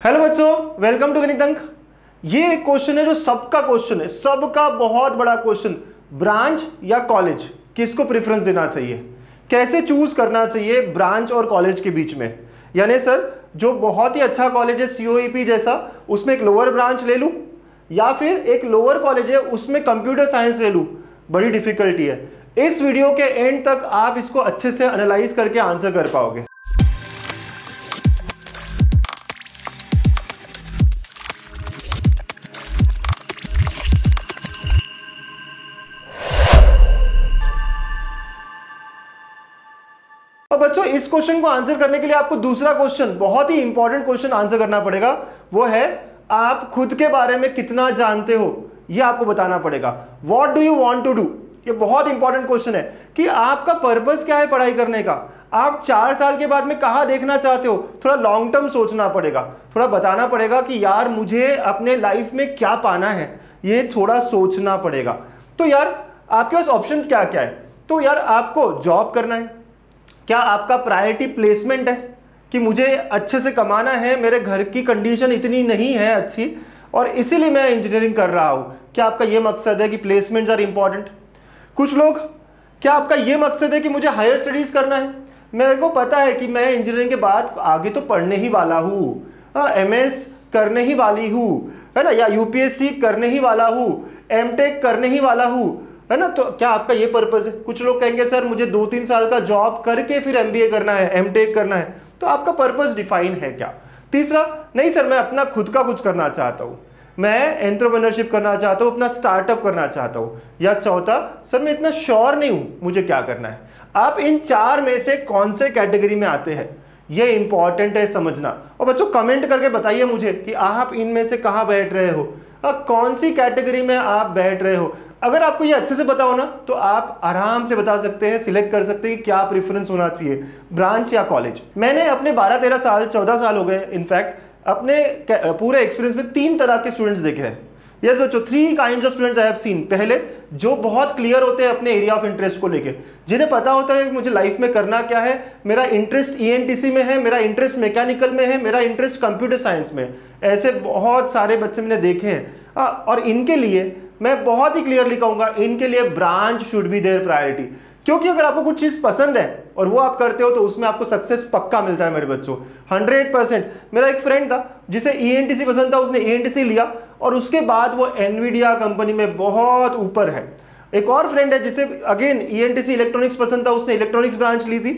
Hello बच्चों, welcome to गणित अंक। ये एक क्वेश्चन है जो सबका क्वेश्चन है, सबका बहुत बड़ा क्वेश्चन। ब्रांच या कॉलेज, किसको प्रेफरेंस देना चाहिए, कैसे चूज करना चाहिए ब्रांच और कॉलेज के बीच में। यानी सर जो बहुत ही अच्छा कॉलेज है COEP जैसा, उसमें एक लोअर ब्रांच ले लूं या फिर एक लोअर कॉलेज है उसमें कंप्यूटर साइंस ले लूं, बड़ी डिफिकल्टी है। इस वीडियो के एंड तक आप इसको अच्छे से एनालाइज करके आंसर कर पाओगे। अब बच्चों इस क्वेश्चन को आंसर करने के लिए आपको दूसरा क्वेश्चन, बहुत ही इंपॉर्टेंट क्वेश्चन आंसर करना पड़ेगा। वो है आप खुद के बारे में कितना जानते हो, ये आपको बताना पड़ेगा। What do you want to do, ये बहुत इंपॉर्टेंट क्वेश्चन है कि आपका पर्पस क्या है पढ़ाई करने का। आप 4 साल के बाद में कहां देखना चाहते हो, थोड़ा लॉन्ग टर्म सोचना पड़ेगा, थोड़ा बताना पड़ेगा कि यार मुझे अपने लाइफ में क्या पाना है, ये थोड़ा सोचना पड़ेगा। तो यार आपके पास ऑप्शंस क्या क्या है। तो यार आपको जॉब करना है, क्या आपका प्रायोरिटी प्लेसमेंट है कि मुझे अच्छे से कमाना है, मेरे घर की कंडीशन इतनी नहीं है अच्छी और इसीलिए मैं इंजीनियरिंग कर रहा हूं। क्या आपका ये मकसद है कि प्लेसमेंट्स आर इंपॉर्टेंट। कुछ लोग, क्या आपका ये मकसद है कि मुझे हायर स्टडीज करना है, मेरे को पता है कि मैं इंजीनियरिंग के बाद आगे तो पढ़ने ही वाला हूँ, MS करने ही वाली हूँ, है ना, या UPSC करने ही वाला हूँ, MTech करने ही वाला हूँ, है ना। तो क्या आपका ये पर्पस है। कुछ लोग कहेंगे सर मुझे 2-3 साल का जॉब करके फिर MBA करना है, MTech करना है। तो आपका पर्पस डिफाइन है क्या। तीसरा, नहीं सर मैं अपना खुद का कुछ करना चाहता हूँ, मैं एंटरप्रेन्योरशिप करना चाहता हूँ, अपना स्टार्टअप करना चाहता हूँ। या चौथा, सर मैं इतना श्योर नहीं हूँ मुझे क्या करना है। आप इन 4 में से कौन से कैटेगरी में आते हैं, ये इंपॉर्टेंट है समझना। और बच्चों कमेंट करके बताइए मुझे कि आप इनमें से कहाँ बैठ रहे हो, कौन सी कैटेगरी में आप बैठ रहे हो। अगर आपको ये अच्छे से पता हो ना तो आप आराम से बता सकते हैं, सिलेक्ट कर सकते हैं कि क्या प्रेफरेंस होना चाहिए, ब्रांच या कॉलेज। मैंने अपने 12-13 साल 14 साल हो गए इनफैक्ट अपने पूरे एक्सपीरियंस में 3 तरह के स्टूडेंट्स देखे हैं। ये सोचो 3 kinds of students I have seen. पहले जो बहुत क्लियर होते हैं अपने एरिया ऑफ इंटरेस्ट को लेके, जिन्हें पता होता है कि मुझे लाइफ में करना क्या है, मेरा इंटरेस्ट ENTC में है, मेरा इंटरेस्ट मैकेनिकल में है, मेरा इंटरेस्ट कंप्यूटर साइंस में। ऐसे बहुत सारे बच्चे मैंने देखे हैं और इनके लिए मैं बहुत ही क्लियरली कहूंगा, इनके लिए branch should be there priority. क्योंकि अगर आपको कुछ चीज पसंद है और वो आप करते हो तो उसमें आपको सक्सेस पक्का मिलता है मेरे बच्चों, 100%। मेरा एक फ्रेंड था जिसे ENTC पसंद था, उसने ENTC लिया और उसके बाद वो NVIDIA कंपनी में बहुत ऊपर है। एक और फ्रेंड है जिसे अगेन ENTC इलेक्ट्रॉनिक्स पसंद था, उसने इलेक्ट्रॉनिक्स ब्रांच ली थी।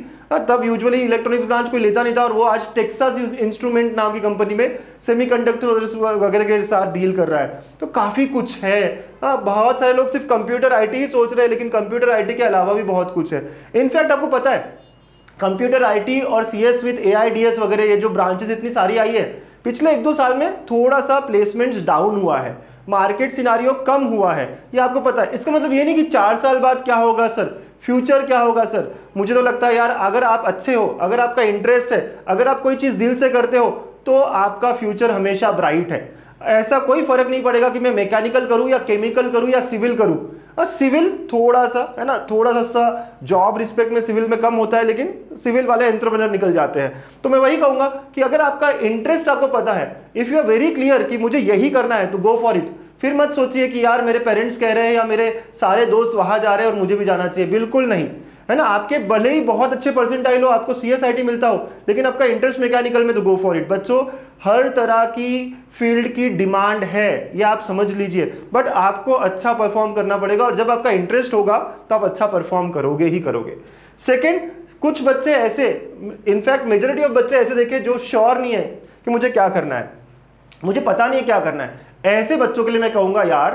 तब यूजुअली इलेक्ट्रॉनिक्स ब्रांच कोई लेता नहीं था और वो आज टेक्सास इंस्ट्रूमेंट नाम की कंपनी में सेमीकंडक्टर वगैरह के साथ डील कर रहा है। तो काफी कुछ है। बहुत सारे लोग सिर्फ कंप्यूटर IT ही सोच रहे हैं, लेकिन कंप्यूटर IT के अलावा भी बहुत कुछ है। इनफैक्ट आपको पता है कंप्यूटर IT और CS विद AIDS वगैरह ये जो ब्रांचेस इतनी सारी आई है, पिछले 1-2 साल में थोड़ा सा प्लेसमेंट्स डाउन हुआ है, मार्केट सिनारियो कम हुआ है, ये आपको पता है। इसका मतलब ये नहीं कि 4 साल बाद क्या होगा सर, फ्यूचर क्या होगा सर। मुझे तो लगता है यार अगर आप अच्छे हो, अगर आपका इंटरेस्ट है, अगर आप कोई चीज दिल से करते हो तो आपका फ्यूचर हमेशा ब्राइट है। ऐसा कोई फर्क नहीं पड़ेगा कि मैं मैकेनिकल करूं या केमिकल करूं या सिविल करूं। सिविल थोड़ा सा है ना, थोड़ा सा जॉब रिस्पेक्ट में सिविल में कम होता है, लेकिन सिविल वाले एंटरप्रेन्योर निकल जाते हैं। तो मैं वही कहूंगा कि अगर आपका इंटरेस्ट आपको पता है, if you are very clear कि मुझे यही करना है तो गो फॉर इट। फिर मत सोचिए कि यार मेरे पेरेंट्स कह रहे हैं या मेरे सारे दोस्त वहां जा रहे हैं और मुझे भी जाना चाहिए, बिल्कुल नहीं, है ना। आपके भले ही बहुत अच्छे परसेंटाइल हो, आपको CSIT मिलता हो, लेकिन आपका इंटरेस्ट मैकेनिकल में तो गो फॉर इट। बच्चों हर तरह की फील्ड की डिमांड है, ये आप समझ लीजिए, बट आपको अच्छा परफॉर्म करना पड़ेगा और जब आपका इंटरेस्ट होगा तो आप अच्छा परफॉर्म करोगे ही करोगे। सेकेंड, कुछ बच्चे ऐसे, इनफैक्ट मेजोरिटी ऑफ बच्चे ऐसे देखे जो श्योर नहीं है कि मुझे क्या करना है, मुझे पता नहीं है क्या करना है। ऐसे बच्चों के लिए मैं कहूंगा यार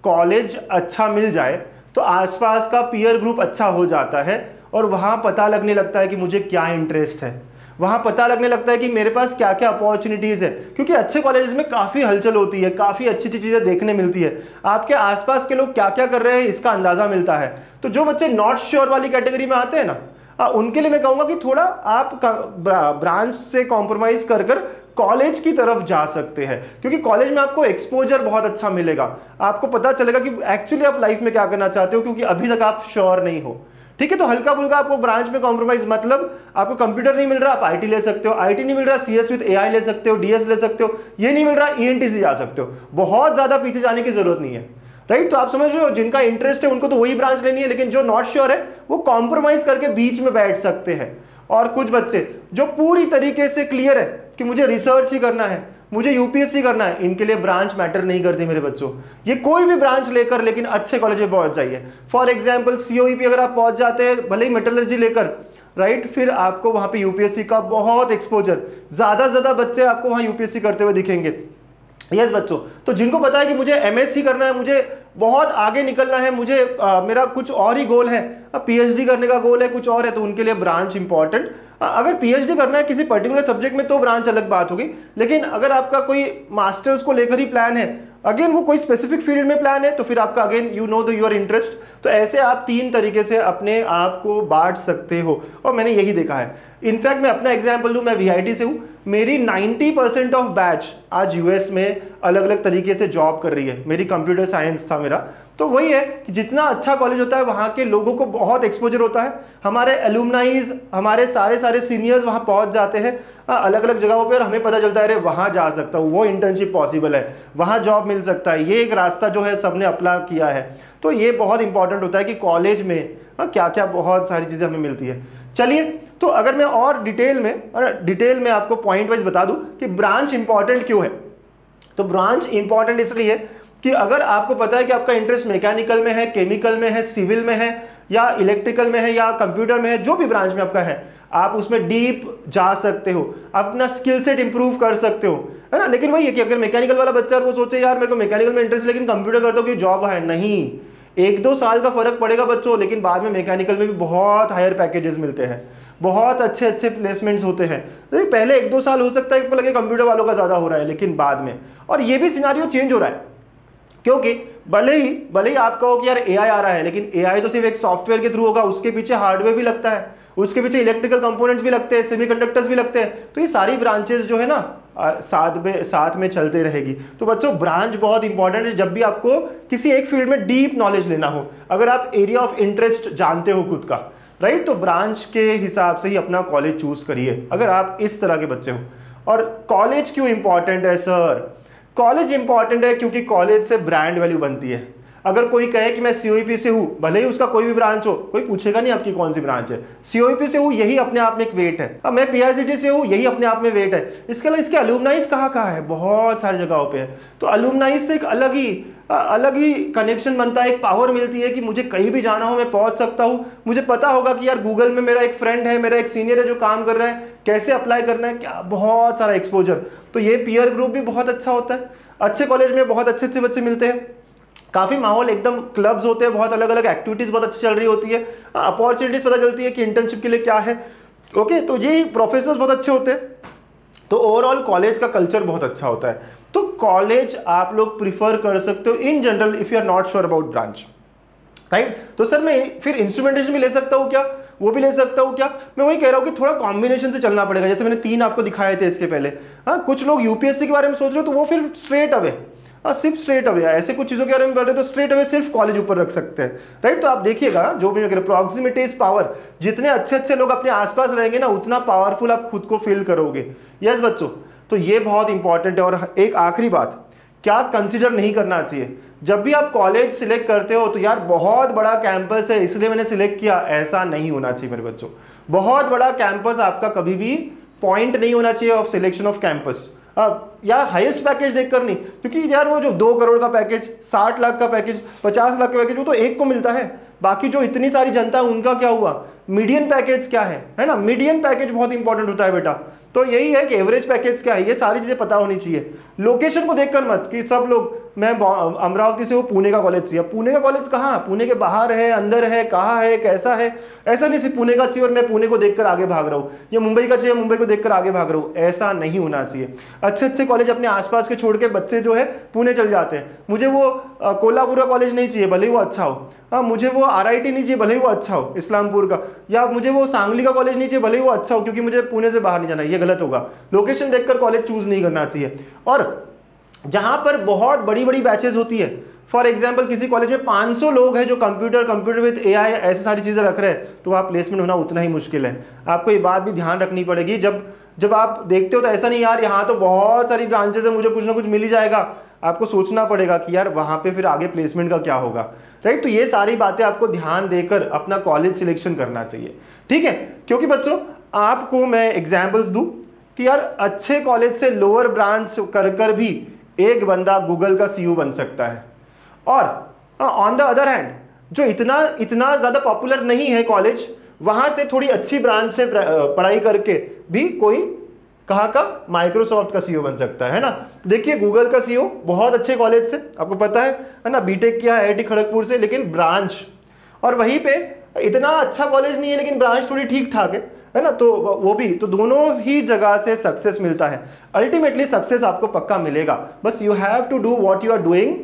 कॉलेज अच्छा मिल जाए तो आसपास का पीयर ग्रुप अच्छा हो जाता है और वहां पता लगने लगता है कि मुझे क्या इंटरेस्ट है, वहां पता लगने लगता है कि मेरे पास क्या क्या अपॉर्चुनिटीज है। क्योंकि अच्छे कॉलेजेस में काफी हलचल होती है, काफी अच्छी अच्छी चीजें देखने मिलती है, आपके आसपास के लोग क्या क्या कर रहे हैं इसका अंदाजा मिलता है। तो जो बच्चे नॉट श्योर वाली कैटेगरी में आते हैं ना, उनके लिए मैं कहूंगा कि थोड़ा आप ब्रांच से कॉम्प्रोमाइज कर कॉलेज की तरफ जा सकते हैं, क्योंकि कॉलेज में आपको एक्सपोजर बहुत अच्छा मिलेगा, आपको पता चलेगा कि एक्चुअली आप लाइफ में क्या करना चाहते हो, क्योंकि अभी तक आप श्योर नहीं हो। ठीक है, तो हल्का फुल्का आपको ब्रांच में कॉम्प्रोमाइज, मतलब आपको कंप्यूटर नहीं मिल रहा आप आईटी ले सकते हो, आईटी नहीं मिल रहा सीएस विद एआई ले सकते हो, डीएस ले सकते हो, ये नहीं मिल रहा ईएनटीसी जा सकते हो। बहुत ज्यादा पीछे जाने की जरूरत नहीं है, राइट। तो आप समझ रहे हो, जिनका इंटरेस्ट है उनको तो वही ब्रांच लेनी है, लेकिन जो नॉट श्योर है वो कॉम्प्रोमाइज करके बीच में बैठ सकते हैं। और कुछ बच्चे जो पूरी तरीके से क्लियर है कि मुझे रिसर्च ही करना है, मुझे यूपीएससी करना है, इनके लिए ब्रांच मैटर नहीं करती मेरे बच्चों। ये कोई भी ब्रांच लेकर लेकिन अच्छे कॉलेज में पहुंच जाइए। फॉर एग्जांपल सीओईपी अगर आप पहुंच जाते हैं भले ही मेटलर्जी लेकर, राइट, फिर आपको वहां पे यूपीएससी का बहुत एक्सपोजर, ज्यादा से ज्यादा बच्चे आपको वहां यूपीएससी करते हुए दिखेंगे। यस बच्चों, तो जिनको पता है कि मुझे एमएससी करना है, मुझे बहुत आगे निकलना है, मुझे मेरा कुछ और ही गोल है, पीएचडी करने का गोल है, कुछ और है, तो उनके लिए ब्रांच इंपॉर्टेंट। अगर पीएचडी करना है किसी पर्टिकुलर सब्जेक्ट में तो ब्रांच अलग बात होगी, लेकिन अगर आपका कोई मास्टर्स को लेकर ही प्लान है, अगेन वो कोई स्पेसिफिक फील्ड में प्लान है, तो फिर आपका again you know the your interest. तो ऐसे आप 3 तरीके से अपने आप को बांट सकते हो, और मैंने यही देखा है। इनफैक्ट मैं अपना एग्जांपल दूं, मैं वीआईटी से हूं, मेरी 90% ऑफ बैच आज यूएस में अलग अलग तरीके से जॉब कर रही है। मेरी कंप्यूटर साइंस था मेरा, तो वही है कि जितना अच्छा कॉलेज होता है वहाँ के लोगों को बहुत एक्सपोजर होता है, हमारे एलुमनाइज, हमारे सारे सीनियर्स वहाँ पहुँच जाते हैं अलग अलग जगहों पर, हमें पता चलता है अरे वहाँ जा सकता हूँ, वो इंटर्नशिप पॉसिबल है, वहाँ जॉब मिल सकता है, ये एक रास्ता जो है सबने अप्लाई किया है। तो ये बहुत इंपॉर्टेंट होता है कि कॉलेज में क्या क्या बहुत सारी चीज़ें हमें मिलती है। चलिए, तो अगर मैं और डिटेल में आपको पॉइंट वाइज बता दूं कि ब्रांच इंपॉर्टेंट क्यों है, तो ब्रांच इंपॉर्टेंट इसलिए कि अगर आपको पता है कि आपका इंटरेस्ट मैकेनिकल में है, केमिकल में है, सिविल में है, या इलेक्ट्रिकल में है, या कंप्यूटर में है, जो भी ब्रांच में आपका है, आप उसमें डीप जा सकते हो, अपना स्किल सेट इंप्रूव कर सकते हो, है ना। लेकिन वही है कि अगर मैकेनिकल वाला बच्चा वो सोचे यार मेरे को मैकेनिकल में इंटरेस्ट लेकिन कंप्यूटर करता हूँ कि जॉब है, नहीं, 1-2 साल का फर्क पड़ेगा बच्चों, लेकिन बाद में मैकेनिकल में भी बहुत हायर पैकेजेस मिलते हैं, बहुत अच्छे अच्छे प्लेसमेंट्स होते हैं। तो पहले 1-2 साल हो सकता है कि लगे कंप्यूटर वालों का ज़्यादा हो रहा है, लेकिन बाद में, और ये भी सिनारियो चेंज हो रहा है, क्योंकि भले ही आप कहो कि यार एआई आ रहा है, लेकिन एआई तो सिर्फ एक सॉफ्टवेयर के थ्रू होगा, उसके पीछे हार्डवेयर भी लगता है, उसके पीछे इलेक्ट्रिकल कंपोनेंट्स भी लगते हैं, सेमीकंडक्टर्स भी लगते हैं। तो ये सारी ब्रांचेस जो है ना साथ में चलते रहेगी। तो बच्चों ब्रांच बहुत इंपॉर्टेंट है जब भी आपको किसी एक फील्ड में डीप नॉलेज लेना हो, अगर आप एरिया ऑफ इंटरेस्ट जानते हो खुद का, राइट, तो ब्रांच के हिसाब से ही अपना कॉलेज चूज करिए अगर आप इस तरह के बच्चे हो। और कॉलेज क्यों इंपॉर्टेंट है सर? कॉलेज इंपॉर्टेंट है क्योंकि कॉलेज से ब्रांड वैल्यू बनती है। अगर कोई कहे कि मैं सीओईपी से हूं, भले ही उसका कोई भी ब्रांच हो, कोई पूछेगा नहीं आपकी कौन सी ब्रांच है, सीओईपी से हूं, यही अपने आप में एक वेट है। अब मैं पीआईसीटी से हूं, यही अपने आप में वेट है। इसके अलावा इसके अलुमनाइज कहाँ है, बहुत सारी जगहों पे है। तो अलुमनाइज से एक अलग ही कनेक्शन बनता है, एक पावर मिलती है कि मुझे कहीं भी जाना हो मैं पहुंच सकता हूं। मुझे पता होगा कि यार गूगल में मेरा एक फ्रेंड है, मेरा एक सीनियर है जो काम कर रहा है, कैसे अप्लाई करना है, क्या बहुत सारा एक्सपोजर। तो ये पीयर ग्रुप भी बहुत अच्छा होता है। अच्छे कॉलेज में बहुत अच्छे अच्छे बच्चे मिलते हैं, काफ़ी माहौल एकदम क्लब्स होते हैं, बहुत अलग अलग एक्टिविटीज़ बहुत अच्छी चल रही होती है, अपॉर्चुनिटीज़ पता चलती है कि इंटर्नशिप के लिए क्या है। ओके, तो ये प्रोफेसर्स बहुत अच्छे होते हैं, तो ओवरऑल कॉलेज का कल्चर बहुत अच्छा होता है। तो कॉलेज आप लोग प्रिफर कर सकते हो in general if you are not sure about branch, right. तो सर मैं फिर इंस्ट्रूमेंटेशन भी ले सकता हूँ क्या, वो भी ले सकता हूँ क्या? मैं वही कह रहा हूँ कि थोड़ा कॉम्बिनेशन से चलना पड़ेगा। जैसे मैंने 3 आपको दिखाए थे इसके पहले। हाँ, कुछ लोग यूपीएससी के बारे में सोच रहे हो तो वो फिर स्ट्रेट अवे, सिर्फ स्ट्रेट अवे, ऐसे कुछ चीज़ों के बारे में बोल रहे तो स्ट्रेट अवे सिर्फ कॉलेज ऊपर रख सकते हैं, राइट। तो आप देखिएगा जो भी मैं कह रहा हूं, प्रॉक्सिमिटी इज पावर। जितने अच्छे अच्छे लोग अपने आसपास रहेंगे ना, उतना पावरफुल आप खुद को फील करोगे। यस बच्चों, तो ये बहुत इंपॉर्टेंट है। और एक आखिरी बात, क्या कंसिडर नहीं करना चाहिए जब भी आप कॉलेज सिलेक्ट करते हो, तो यार बहुत बड़ा कैंपस है इसलिए मैंने सिलेक्ट किया, ऐसा नहीं होना चाहिए मेरे बच्चों। बहुत बड़ा कैंपस आपका कभी भी पॉइंट नहीं होना चाहिए ऑफ सिलेक्शन ऑफ कैंपस। या हाईएस्ट पैकेज देखकर नहीं, क्योंकि यार वो जो 2 करोड़ का पैकेज, 60 लाख का पैकेज, 50 लाख का पैकेज, वो तो एक को मिलता है, बाकी जो इतनी सारी जनता है उनका क्या हुआ? मीडियन पैकेज क्या है ना। मीडियन पैकेज बहुत इंपॉर्टेंट होता है बेटा। तो यही है कि एवरेज पैकेज क्या है, ये सारी चीजें पता होनी चाहिए। लोकेशन को देखकर मत कि सब लोग, मैं अमरावती से हूँ, पुणे का कॉलेज चाहिए। पुणे का कॉलेज कहाँ? पुणे के बाहर है, अंदर है, कहाँ है, कैसा है? ऐसा नहीं सिर्फ पुणे का चाहिए और मैं पुणे को देखकर आगे भाग रहा हूँ, या मुंबई का चाहिए, मुंबई को देखकर आगे भाग रहा हूँ, ऐसा नहीं होना चाहिए। अच्छे अच्छे कॉलेज अपने आसपास के छोड़ के बच्चे जो है पुणे चल जाते हैं। मुझे वो कोल्हापुर कॉलेज नहीं चाहिए, भले ही वो अच्छा हो। हाँ, मुझे वो आरआईटी नहीं चाहिए, भले ही वो अच्छा हो इस्लामपुर का, या मुझे वो सांगली का कॉलेज नहीं चाहिए, भले ही वो अच्छा हो, क्योंकि मुझे पुणे से बाहर नहीं जाना है। ये गलत होगा। लोकेशन देखकर कॉलेज चूज नहीं करना चाहिए। और जहां पर बहुत बड़ी बड़ी बैचेस होती है, फॉर एग्जाम्पल किसी कॉलेज में 500 लोग हैं जो कंप्यूटर विद एआई ऐसी सारी चीज़ें रख रहे हैं, तो वहाँ प्लेसमेंट होना उतना ही मुश्किल है। आपको ये बात भी ध्यान रखनी पड़ेगी। जब आप देखते हो तो ऐसा नहीं यार यहाँ तो बहुत सारी ब्रांचेस है, मुझे कुछ ना कुछ मिल ही जाएगा, आपको सोचना पड़ेगा कि यार वहाँ पे फिर आगे प्लेसमेंट का क्या होगा, राइट। तो ये सारी बातें आपको ध्यान देकर अपना कॉलेज सिलेक्शन करना चाहिए, ठीक है। क्योंकि बच्चों आपको मैं एग्जाम्पल्स दूं कि यार अच्छे कॉलेज से लोअर ब्रांच कर भी एक बंदा गूगल का सीईओ बन सकता है, और ऑन द अदर हैंड जो इतना ज़्यादा पॉपुलर नहीं है कॉलेज, वहाँ से थोड़ी अच्छी ब्रांच से पढ़ाई करके भी कोई कहाँ का माइक्रोसॉफ्ट का सीईओ बन सकता है ना। देखिए गूगल का सीईओ बहुत अच्छे कॉलेज से, आपको पता है ना, बीटेक किया IIT खड़गपुर से, लेकिन ब्रांच, और वहीं पे इतना अच्छा कॉलेज नहीं है लेकिन ब्रांच थोड़ी ठीक ठाक है ना, तो वो भी, तो दोनों ही जगह से सक्सेस मिलता है। अल्टीमेटली सक्सेस आपको पक्का मिलेगा, बस you have to do what you are doing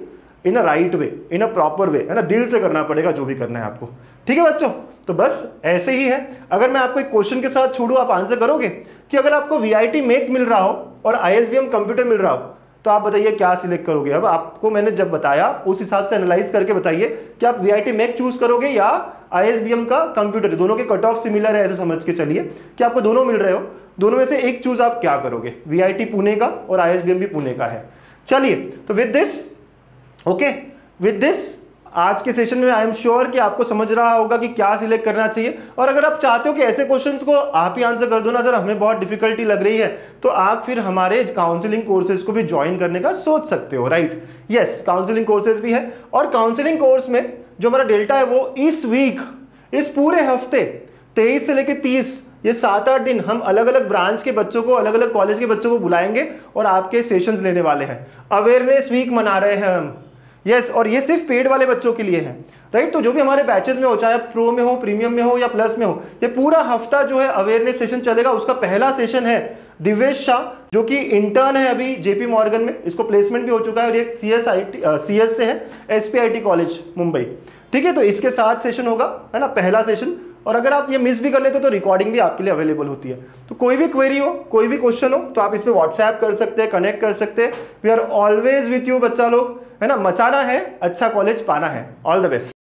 in a right way, in a proper way, है ना, दिल से करना पड़ेगा जो भी करना है आपको, ठीक है बच्चों। तो बस ऐसे ही है। अगर मैं आपको एक क्वेश्चन के साथ छोड़ूं, आप आंसर करोगे कि अगर आपको VIT मेक मिल रहा हो और ISBM कंप्यूटर मिल रहा हो, तो आप बताइए क्या सिलेक्ट करोगे। अब आपको मैंने जब बताया उस हिसाब से एनालाइज करके बताइए कि आप VIT मेक चूज करोगे या ISBM का कंप्यूटर। दोनों के कट ऑफ सिमिलर है ऐसे समझ के चलिए कि आपको दोनों मिल रहे हो, दोनों में से एक चूज आप क्या करोगे। VIT पुणे का और ISBM भी पुणे का है। चलिए, तो विद दिस आज के सेशन में आई एम श्योर कि आपको समझ रहा होगा कि क्या सिलेक्ट करना चाहिए। और अगर आप चाहते हो कि ऐसे क्वेश्चंस को आप ही आंसर कर दो ना, सर हमें बहुत डिफिकल्टी लग रही है, तो आप फिर हमारे काउंसलिंग कोर्सेज को भी ज्वाइन करने का सोच सकते हो, राइट। यस, काउंसलिंग कोर्सेज भी है, और काउंसलिंग कोर्स में जो हमारा डेल्टा है वो इस वीक, इस पूरे हफ्ते 23 से लेकर 30, ये 7-8 दिन हम अलग अलग ब्रांच के बच्चों को, अलग अलग कॉलेज के बच्चों को बुलाएंगे और आपके सेशंस लेने वाले हैं। अवेयरनेस वीक मना रहे हैं हम, यस, और ये सिर्फ पेड वाले बच्चों के लिए है, राइट। तो जो भी हमारे बैचेस में हो, चाहे प्रो में हो, प्रीमियम में हो या प्लस में हो, ये पूरा हफ्ता जो है अवेयरनेस सेशन चलेगा। उसका पहला सेशन है दिवेश शाह, जो कि इंटर्न है अभी JP मॉर्गन में, इसको प्लेसमेंट भी हो चुका है, और ये CS से है, SPIT कॉलेज मुंबई, ठीक है। तो इसके साथ सेशन होगा, है ना, पहला सेशन। और अगर आप ये मिस भी कर लेते हो तो रिकॉर्डिंग भी आपके लिए अवेलेबल होती है। तो कोई भी क्वेरी हो, कोई भी क्वेश्चन हो, तो आप इस पे व्हाट्सएप कर सकते हैं, कनेक्ट कर सकते हैं। We are always with you बच्चा लोग, है ना। मचाना है, अच्छा कॉलेज पाना है। All the best.